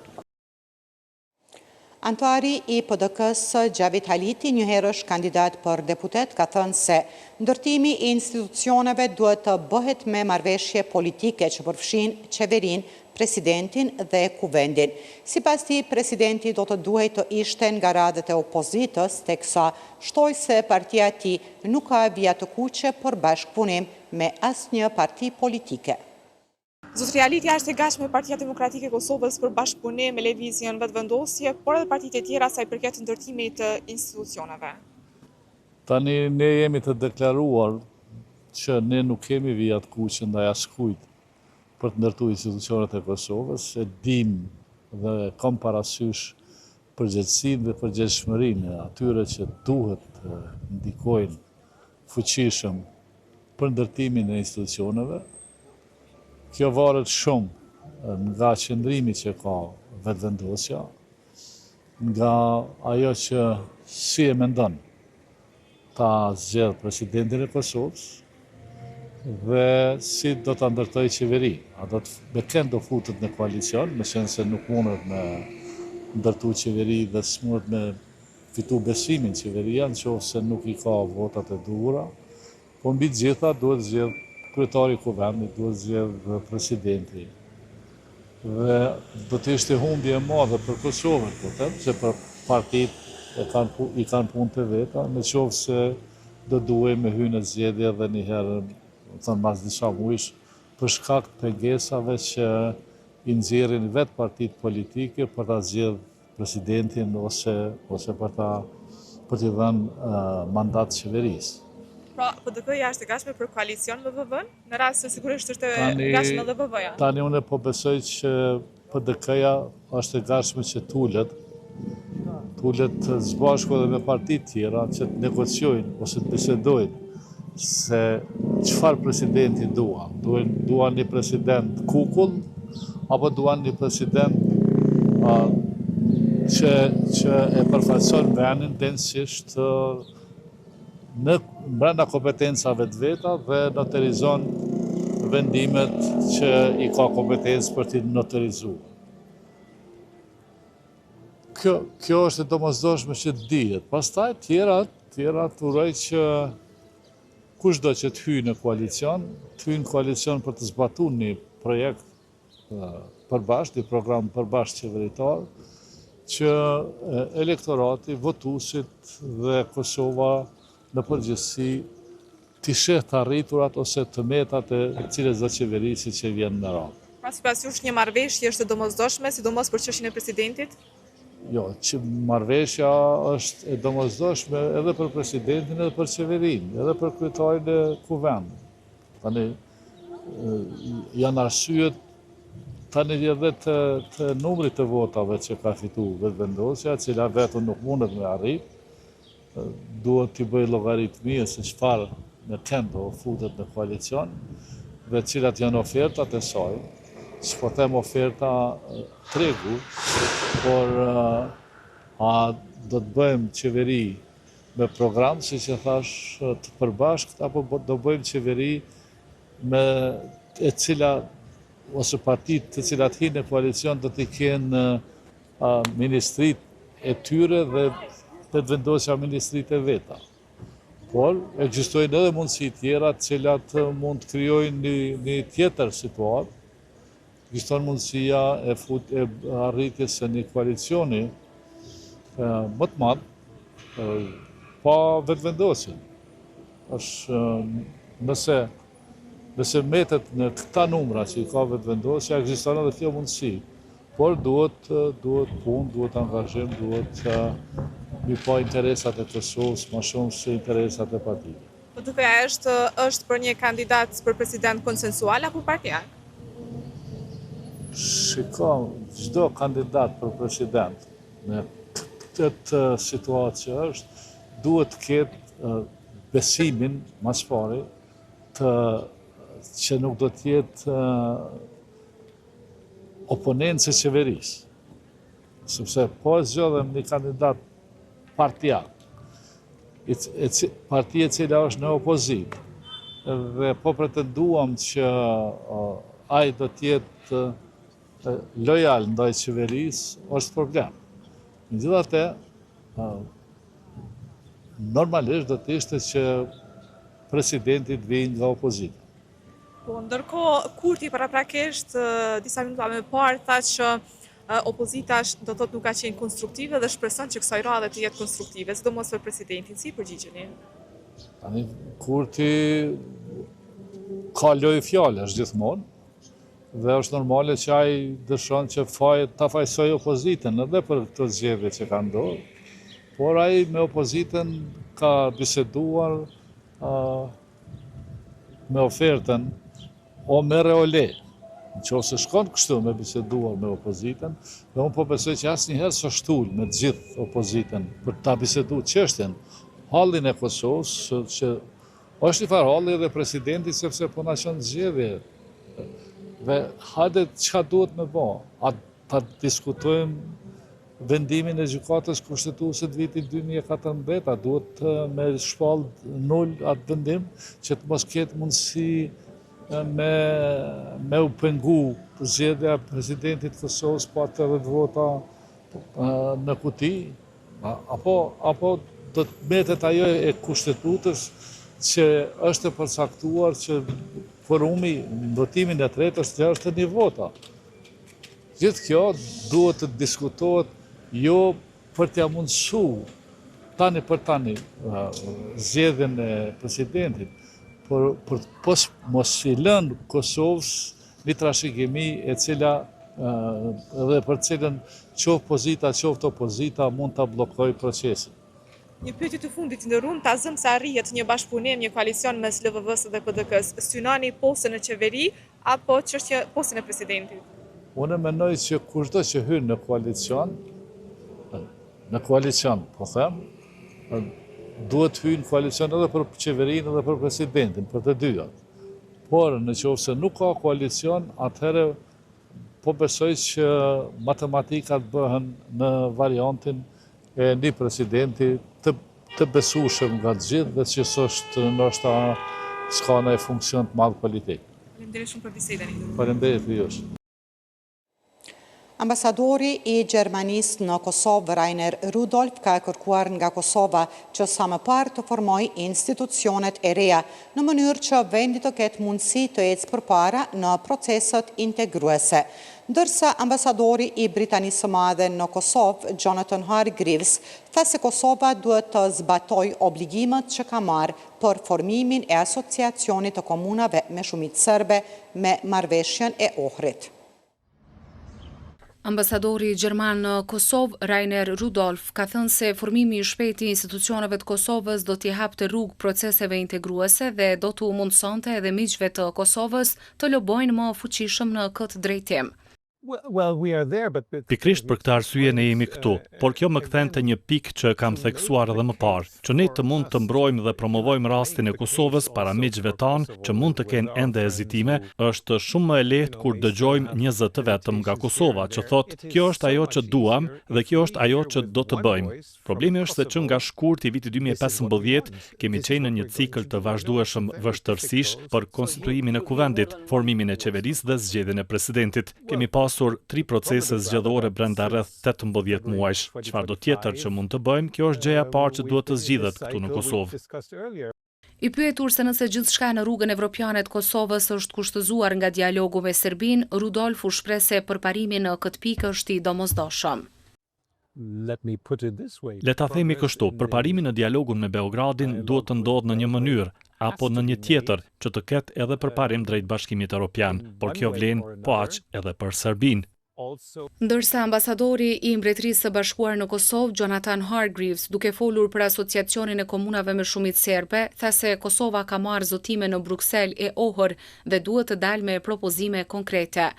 Anëtari i PDK-s Gjavit Haliti, njëherësh kandidat për deputet, ka thënë se ndërtimi i institucioneve duhet të bëhet me marrëveshje politike që përfshin qeverin, presidentin dhe kuvendin. Sipas tij, presidenti do të duhej të ishte nga radhët e opozitës, teksa shtoi se partia e tij nuk ka vija të kuqe për bashkëpunim me asnjë parti politike. Zotëria Haliti është e gatshme Partia Demokratike e Kosovës për bashkëpunim me lëvizjen vetëvendosje, por edhe partitë e tjera sa i përket ndërtimit të institucioneve. Tani ne jemi të deklaruar që ne nuk kemi vija të kuqe ndaj askujt për të ndërtuar institucionet e Kosovës, e dim dhe kam parasysh përgjegjësinë dhe përgjegjshmërinë e atyre që duhet të ndikojnë fuqishëm për ndërtimin e institucioneve. Kjo varet shumë nga qëndrimi që ka vetëvendosja, nga ajo që si e mendon ta zgjedh presidentin e Kosovës dhe si do të ndërtoj qeveri. A do të beken do futet në koalicion, me qenë se nuk mundet me ndërtu qeveri dhe s'mundet me fitu besimin qeveria, nëse nuk i ka votat e duhura, po mbi të gjitha duhet zgjedh kryetari i kuvendit, duhet zgjedh presidenti. Dhe do të ishte humbje e madhe për Kosovën, po them, se për partitë i kanë punë të veta, në qoftë se do duhej me hyrë në zgjedhje dhe një herë, thënë mas disa muajsh, për shkak të pengesave që i nxjerrin vetë partitë politike për ta zgjedh presidentin ose për t'i dhënë mandat qeverisë. Pra, PDK-ja është e gatshme për koalicion me VV-n, në rast se sigurisht është e gatshme edhe VV-ja. Tani unë po besoj që PDK-ja është e gatshme që tulet zbashku edhe me partitë tjera që të negociojnë ose të bisedojnë se çfarë presidenti duan. Duan një president kukull apo duan një president që e përfaqëson vendin densisht në brenda kompetencave të veta dhe noterizon vendimet që i ka kompetencë për t'i noterizuar. Kjo është e domosdoshme që të dihet. Pastaj tjerat uroj që kushdo që të hyjë në koalicion për të zbatuar një projekt përbashkët, një program përbashkët qeveritar, që elektorati, votuesit dhe Kosova në përgjithësi t'i sheh të arriturat ose të metat e cilës do qeverisë që vjen në radhë. Pra sipas jush një marrëveshje është e domosdoshme, sidomos për çështjen e presidentit? Jo, që marrëveshja është e domosdoshme edhe për presidentin, edhe për qeverinë, edhe për kryetarin e kuvendit. Tani janë arsyet tani edhe të numrit të votave që ka fituar vetëvendosja, e cila vetëm nuk mundet me arrit. Duhet t'i bëj llogaritmie se çfarë në kënd do futet në koalicion dhe cilat janë ofertat e saj. S'po them oferta tregu, por a do të bëjmë qeveri me program, siç e thash, të përbashkët, apo do bëjmë qeveri me e cila ose partitë të cilat hinë në koalicion do t'i kenë ministrit e tyre dhe vetëvendosja ministrit e veta. Por ekzistojnë edhe mundësi tjera të cilat mund të krijojnë një tjetër situatë. Ekziston mundësia e arritjes së një koalicioni më të madh pa vetëvendosje. Nëse metet në këta numra që i ka vetëvendosja, ekziston edhe kjo mundësi. Por duhet punë, duhet angazhim, duhet mi pa interesat e Kosovës më shumë se interesat e partive. PDK-ja është për një kandidat për president konsensual apo partijar? Shikoj, çdo kandidat për president në këtë situatë që është, duhet të ketë besimin mas pari që nuk do të jetë oponencë e qeverisë. Sepse po e zgjodhem një kandidat partia, partia e cila është në opozitë, dhe po pretenduam që ai do të jetë lojal ndaj qeverisë, është problem. Megjithatë, normalisht do të ishte që presidenti të vijë nga opozita. Po, ndërkohë, Kurti paraprakisht disa minuta më parë tha që opozita do të thotë nuk ka qenë konstruktive dhe shpreson që kësaj radhe të jetë konstruktive, sidomos për presidentin. Si përgjigjeni? Tani Kurti ka lojë fjalësh gjithmonë dhe është normale që ai dëshon që ta fajsojë opozitën edhe për këtë zgjedhje që ka ndodhur, por ai me opozitën ka biseduar me ofertën o merre o le. Nëse shkon kështu me biseduar me opozitën, dhe unë po besoj që asnjëherë s'u shtul me të gjithë opozitën për ta biseduar çështjen, hallin e Kosovës, që është një farë halli edhe presidenti sepse po na qenë zgjedhje. Dhe hajde çka duhet me bë, ta diskutojmë vendimin e gjykatës kushtetuese të vitit 2014, duhet me shpall nul atë vendim që të mos ketë mundësi me u pengu zgjedhja e presidentit të Kosovës pa 80 vota në kuti, apo do të mbetet ajo e kushtetutës që është e përcaktuar që forumi në votimin e tretë është 61 vota. Gjithë kjo duhet të diskutohet jo për t'ia mundësu tani për tani zgjedhjen e presidentit, por mos i lënë Kosovës një trashëgimi e cila edhe për cilën qoftë pozita, qoftë opozita mund ta bllokojë procesin. Një pyetje të fundit ndërrum, ta zëm se arrihet një bashkëpunim, një koalicion mes LVV-s dhe PDK-s. Synoni postën në qeveri apo çështje postën e presidentit? Unë mendoj që kushdo që hyn në koalicion, po them, duhet hyjë në koalicion edhe për qeverinë edhe për presidentin, për të dyjat. Por nëse nuk ka koalicion, atëherë po besoj që matematikat bëhen në variantin e një presidenti të besueshëm nga të gjithë dhe që s'është ndoshta s'ka ndonjë funksion të madh politik. Faleminderit shumë për bisedën. Faleminderit jush. Ambasadori I Gjermanisë në Kosovë, Rainer Rudolf, ka kërkuar nga Kosova që sa më parë të formojë institucionet e reja në mënyrë që vendi të ketë mundësi të ecë përpara në proceset integruese. Ndërsa ambasadori I Britanisë së Madhe në Kosovë, Jonathan Hargreaves, tha se Kosova duhet të zbatojë obligimet që ka marrë për formimin e asociacionit të komunave me shumicë serbe me marrëveshjen e Ohrit. Ambasadori Gjerman në Kosovë, Rainer Rudolf, ka thënë se formimi I shpejtë I institucioneve të Kosovës do t'i hapte rrugë proceseve integruese dhe do t'u mundsonte edhe miqve të Kosovës të lobojnë më fuqishëm në këtë drejtim. Pikrisht për këtë arsye ne jemi këtu, por kjo më kthen te një pikë që kam theksuar edhe më parë, që ne të mund të mbrojmë dhe promovojmë rastin e Kosovës para miqve tanë që mund të kenë ende hezitime, është shumë më e lehtë kur dëgjojmë një zë të vetëm nga Kosova që thotë kjo është ajo që duam dhe kjo është ajo që do të bëjmë. Problemi është se që nga shkurti I vitit 2015 kemi qenë në një cikël të vazhdueshëm vështërësish për konstituimin e kuvendit, formimin e qeverisë dhe zgjedhjen e presidentit. Kemi pasur 3 procese zgjedhore brenda rreth 18 muajsh. Çfarë do tjetër që mund të bëjmë? Kjo është gjëja e parë që duhet të zgjidhet këtu në Kosovë. I pyetur se nëse gjithçka në rrugën evropiane të Kosovës është kushtëzuar nga dialogu me Serbinë, Rudolf u shpreh se përparimi në këtë pikë është I domosdoshëm. Le ta themi kështu, përparimi në dialogun me Beogradin duhet të ndodhë në një mënyrë apo në një tjetër që të ketë edhe përparim drejt Bashkimit Evropian, por kjo vlen po aq edhe për Serbinë. Ndërsa ambasadori I Mbretërisë së Bashkuar në Kosovë, Jonathan Hargreaves, duke folur për asociacionin e komunave me shumicë serbe, tha se Kosova ka marrë zotime në Bruksel e Ohër dhe duhet të dalë me propozime konkrete.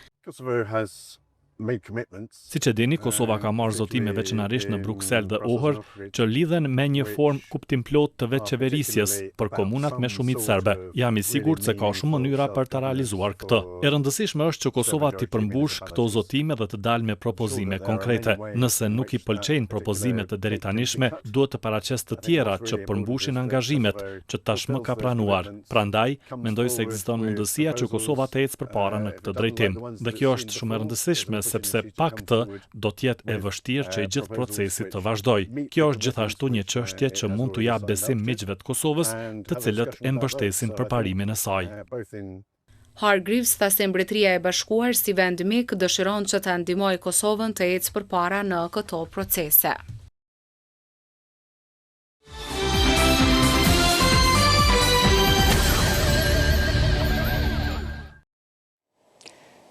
Siç e dini, Kosova ka marrë zotime veçanarisht në Bruksel dhe Ohër që lidhen me një formë kuptim plot të veçqeverisjes për komunat me shumicë serbe. Jam i sigurt se ka shumë mënyra për të realizuar këtë. E rëndësishme është që Kosova t'i përmbush këto zotime dhe të dalë me propozime konkrete. Nëse nuk i pëlqejnë propozimet të deritanishme, duhet të paraqes të tjera që përmbushin angazhimet që tashmë ka pranuar. Prandaj, mendoj se ekziston mundësia që Kosova të ecë përpara në këtë drejtim. Dhe kjo është shumë e rëndësishme sepse pa këtë do t'jetë e vështirë që i gjithë procesi të vazhdojë. Kjo është gjithashtu një çështje që mund t'u jap besim miqve të Kosovës, të cilët e mbështesin përparimin e saj. Hargreaves tha se Mbretëria e Bashkuar si vend mik dëshiron që ta ndihmojë Kosovën të ecë përpara në këto procese.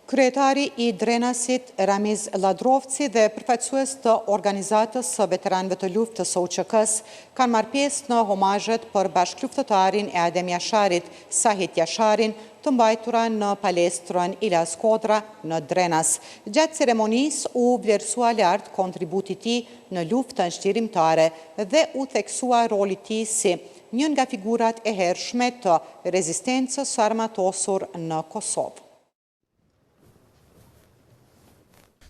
Kryetari i Drenasit, Ramiz Ladrovci dhe përfaqësues të organizatës së veteranëve të luftës së UÇK-s kanë marrë pjesë në homazhet për bashkëluftëtarin e Adem Jasharit, Sahit Jasharin, të mbajtura në palestrën Ila Skodra në Drenas. Gjatë ceremonisë u vlerësua lart kontributi i tij në luftën shtrimtare dhe u theksua roli i tij si një nga figurat e hershme të rezistencës së armatosur në Kosovë.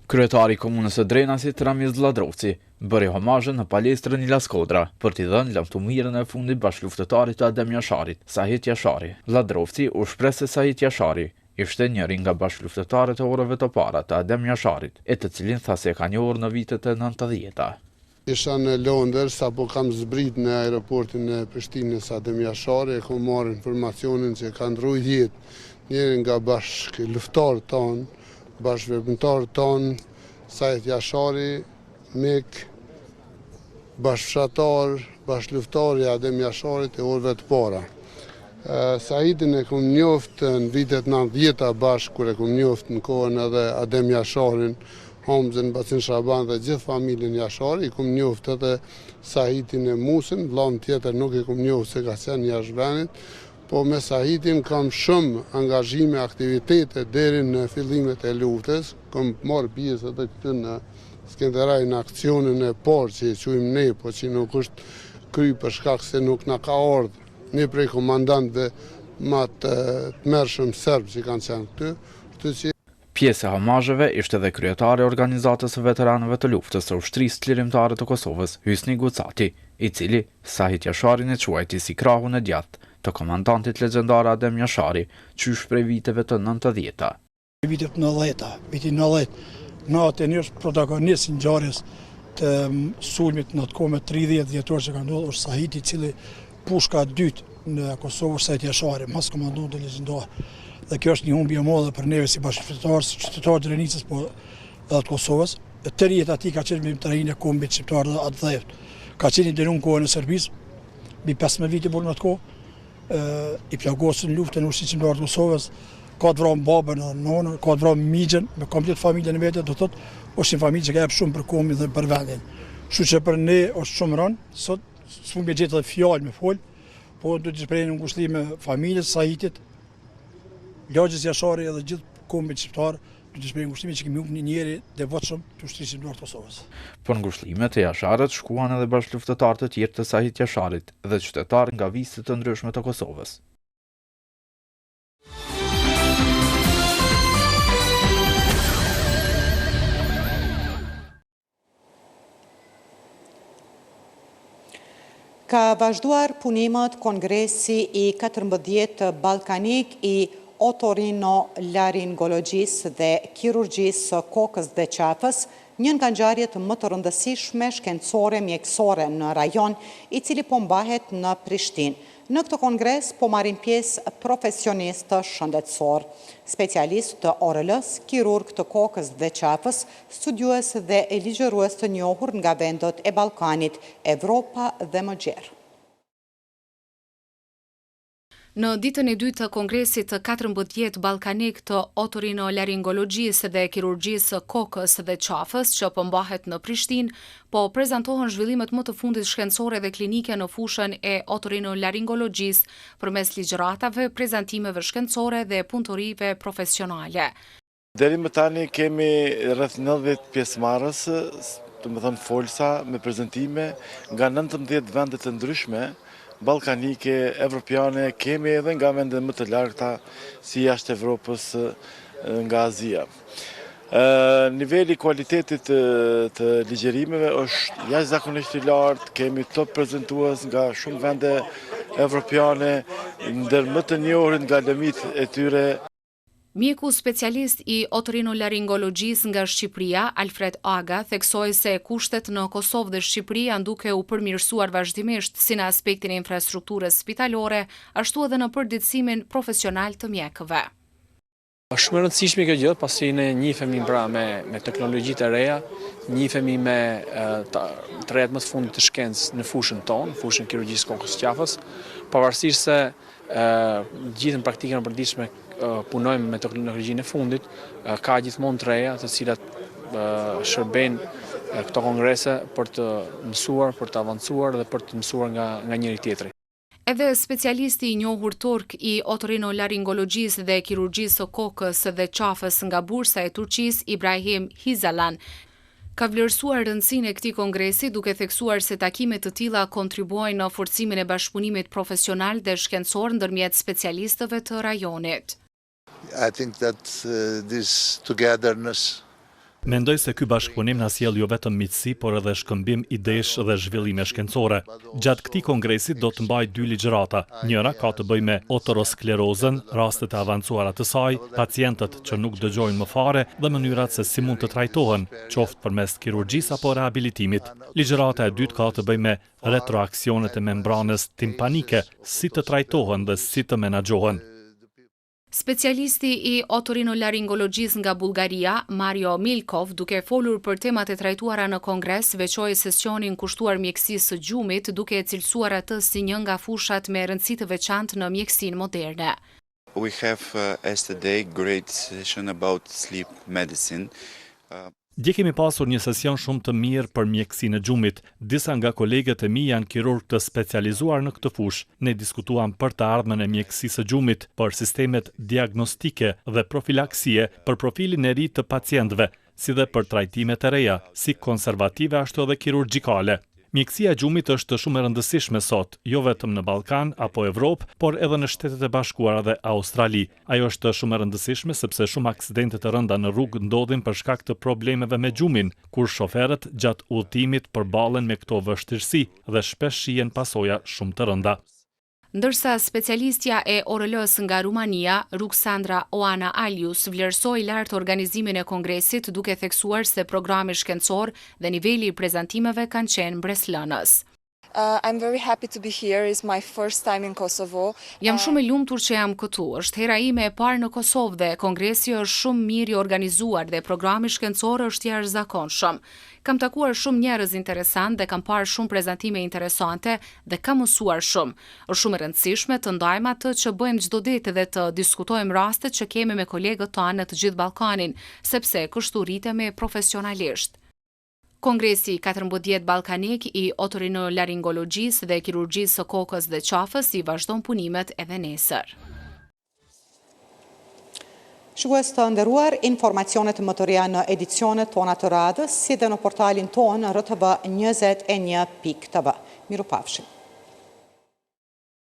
Kryetari i komunës së Drenasit, Ramiz Ladrovci, bëri homazhin në palestrën Ila Skodra për t'i dhënë lavdëmirën e fundit bashkëluftëtarit të Adem Jasharit, Sahit Jashari. Ladrovci u shpreh se Sahit Jashari ishte njëri nga bashkëluftëtarët e orëve të para të Adem Jasharit, e të cilin tha se ka njohur në vitet e 90-ta. Isha në Londër, sapo kam zbrit në aeroportin e Prishtinës Adem Jashari, e kam marrë informacionin që ka ndrojë jetë njëri nga bashkëluftëtarët tonë, bashkëveprimtarët tonë, Sahit Jashari, mik, bashkëfshatar, bashkëluftari i Adem Jasharit e orëve të para. Sahidin e kam njoftë në vitet 90-ta bashkë, kur e kam njoftë në kohën edhe Adem Jasharin, Hamzën, Basin Shaban dhe gjithë familjen Jashari, i kam njoftë edhe Sahidin e Musin, vllahun tjetër nuk e kam njoftë se ka qenë jashtë vendit, po me Sahidin kam shumë angazhime, aktivitete deri në fillimet e luftës, kam marrë pjesë edhe këtu në Skenderaj në aksionin e parë që i quajmë ne, po që nuk është kry për shkak se nuk na ka ardhur një prej komandantëve më të mërshëm serb që kanë qenë këtu. Pjesë e homazheve ishte edhe kryetari i organizatës së veteranëve të luftës së ushtrisë çlirimtare të Kosovës, Hysni Gucati, i cili Sahit Jasharin e quajti si krahun e djathtë të komandantit legjendar Adem Jashari, qysh prej viteve të 90-ta. Vitet 90-ta, viti 90, natë e një është protagonist i ngjarjes të sulmit në të kohë me 30 dhjetor që ka ndodhur, është Sahiti, i cili pushka e dytë në Kosovë, Sahit Jashari, mas komandanti legjendar. Dhe kjo është një humbje e madhe për neve si bashkëfshatar, si qytetarë të Drenicës, po edhe të Kosovës. Të rinjët ati ka qenë me trahinë e kombit shqiptar dhe atë dhejft. Ka qenë i denun kohën e Serbisë, mbi 15 vite bërë në atë kohë, i plagosën luftën e ushtrisë çlirimtare të Kosovës, ka të vranë babën dhe nonën, ka të vranë migjen, me komplet familjen e vetë, do thotë, është një familje që ka jep shumë për kombin dhe për vendin. Kështu që për ne është shumë rënd, sot s'mund të gjetë edhe fjalë me fol, po do të shprehim ngushëllime familjes Sahitit, lagjës Jashari dhe gjithë kombit shqiptar, do të shprehim ngushëllime që kemi humbur një njeri devotshëm të ushtrisë çlirimtare të Kosovës. Për ngushëllimet e Jasharit shkuan edhe bashkëluftëtarë të tjerë të Sahit Jasharit dhe qytetarë nga viste të ndryshme të Kosovës. Ka vazhduar punimet Kongresi i 14 Ballkanik i otorinolaringologjisë dhe kirurgjisë së kokës dhe qafës, një nga ngjarjet më të rëndësishme shkencore mjekësore në rajon, i cili po mbahet në Prishtinë. Në këtë kongres po marrin pjesë profesionistë shëndetësor, specialistë të ORL-s, kirurg të kokës dhe qafës, studiues dhe ligjërues të njohur nga vendet e Ballkanit, Evropa dhe më gjerë. Në ditën e dytë të Kongresit të 14 Ballkanik të otorinolaringologjisë dhe kirurgjisë së kokës dhe qafës që po mbahet në Prishtinë, po prezantohen zhvillimet më të fundit shkencore dhe klinike në fushën e otorinolaringologjisë përmes ligjëratave, prezantimeve shkencore dhe punëtorive profesionale. Deri më tani kemi rreth 90 pjesëmarrës, të më thënë folsa me prezentime nga 19 vendet të ndryshme, balkanike, evropiane, kemi edhe nga vendet më të largëta si jashtë Evropës, nga Azia. Niveli kualitetit të ligjerimeve është jashtëzakonisht i lartë, kemi top prezentues nga shumë vende evropiane, ndër më të njohurit nga lëmit e tyre. Mjeku specialist i otorinolaringologjisë nga Shqipëria, Alfred Aga, theksoi se kushtet në Kosovë dhe Shqipëri janë duke u përmirësuar vazhdimisht si në aspektin e infrastrukturës spitalore, ashtu edhe në përditësimin profesional të mjekëve. Është shumë e rëndësishme kjo gjë, pasi ne njihemi pra me teknologjitë e reja, njihemi me të rejat më të fundit të shkencës në fushën tonë, fushën kirurgjisë kokës qafës, pavarësisht se gjithë në praktikën e përditshme punojmë me teknologjinë e fundit, ka gjithmonë të reja të cilat shërbejnë këto kongrese për të mësuar, për të avancuar dhe për të mësuar nga njëri tjetri. Edhe specialisti i njohur turk i otorinolaringologjisë dhe kirurgjisë së kokës dhe qafës nga Bursa e Turqisë, Ibrahim Hizalan, ka vlerësuar rëndësinë e këtij kongresi duke theksuar se takimet të tilla kontribuojnë në forcimin e bashkëpunimit profesional dhe shkencor ndërmjet specialistëve të rajonit. I think that this togetherness Mendoj se ky bashkëpunim na sjell jo vetëm miqësi, por edhe shkëmbim idesh dhe zhvillime shkencore. Gjatë këtij kongresi do të mbaj 2 ligjërata. Njëra ka të bëjë me otosklerozën, rastet e avancuara të saj, pacientët që nuk dëgjojnë më fare dhe mënyrat se si mund të trajtohen, qoftë përmes kirurgjisë apo rehabilitimit. Ligjërata e dytë ka të bëjë me retroaksionet e membranës timpanike, si të trajtohen dhe si të menaxhohen. Specialisti i otorinolaringologjisë nga Bullgaria, Mario Milkov, duke folur për temat e trajtuara në kongres, veçoi sesionin kushtuar mjekësisë së gjumit, duke e cilësuar atë si një nga fushat me rëndësi të veçantë në mjekësinë moderne. We have yesterday great session about sleep medicine. Dje kemi pasur një sesion shumë të mirë për mjekësinë e gjumit. Disa nga kolegët e mi janë kirurg të specializuar në këtë fushë. Ne diskutuam për të ardhmen e mjekësisë së gjumit, për sistemet diagnostike dhe profilaksie, për profilin e ri të pacientëve, si dhe për trajtimet e reja, si konservative ashtu edhe kirurgjikale. Mjekësia e gjumit është shumë e rëndësishme sot, jo vetëm në Ballkan apo Evropë, por edhe në Shtetet e Bashkuara dhe Australi. Ajo është shumë e rëndësishme sepse shumë aksidente të rënda në rrugë ndodhin për shkak të problemeve me gjumin, kur shoferët gjatë udhëtimit përballen me këto vështirësi dhe shpesh shihen pasoja shumë të rënda. Ndërsa specialistja e ORL-s nga Rumania, Ruksandra Oana Alius, vlerësoi lart organizimin e kongresit duke theksuar se programi shkencor dhe niveli i prezantimeve kanë qenë mbreslënës. I'm very happy to be here. It's my first time in Kosovo. Jam shumë e lumtur që jam këtu. Është hera ime e parë në Kosovë dhe kongresi është shumë mirë i organizuar dhe programi shkencor është jashtëzakonshëm. Kam takuar shumë njerëz interesant dhe kam parë shumë prezantime interesante dhe kam mësuar shumë. Është shumë e rëndësishme të ndajmë atë që bëjmë çdo ditë dhe të diskutojmë rastet që kemi me kolegët tanë në të gjithë Ballkanin, sepse kështu rritemi profesionalisht. Kongresi 14 Ballkanik i otorinolaringologjisë dhe kirurgjisë së kokës dhe qafës i vazhdon punimet edhe nesër. Shikues të nderuar, informacionet më të reja në edicionet tona të radhës, si dhe në portalin tonë rtv21.tv. Mirupafshim.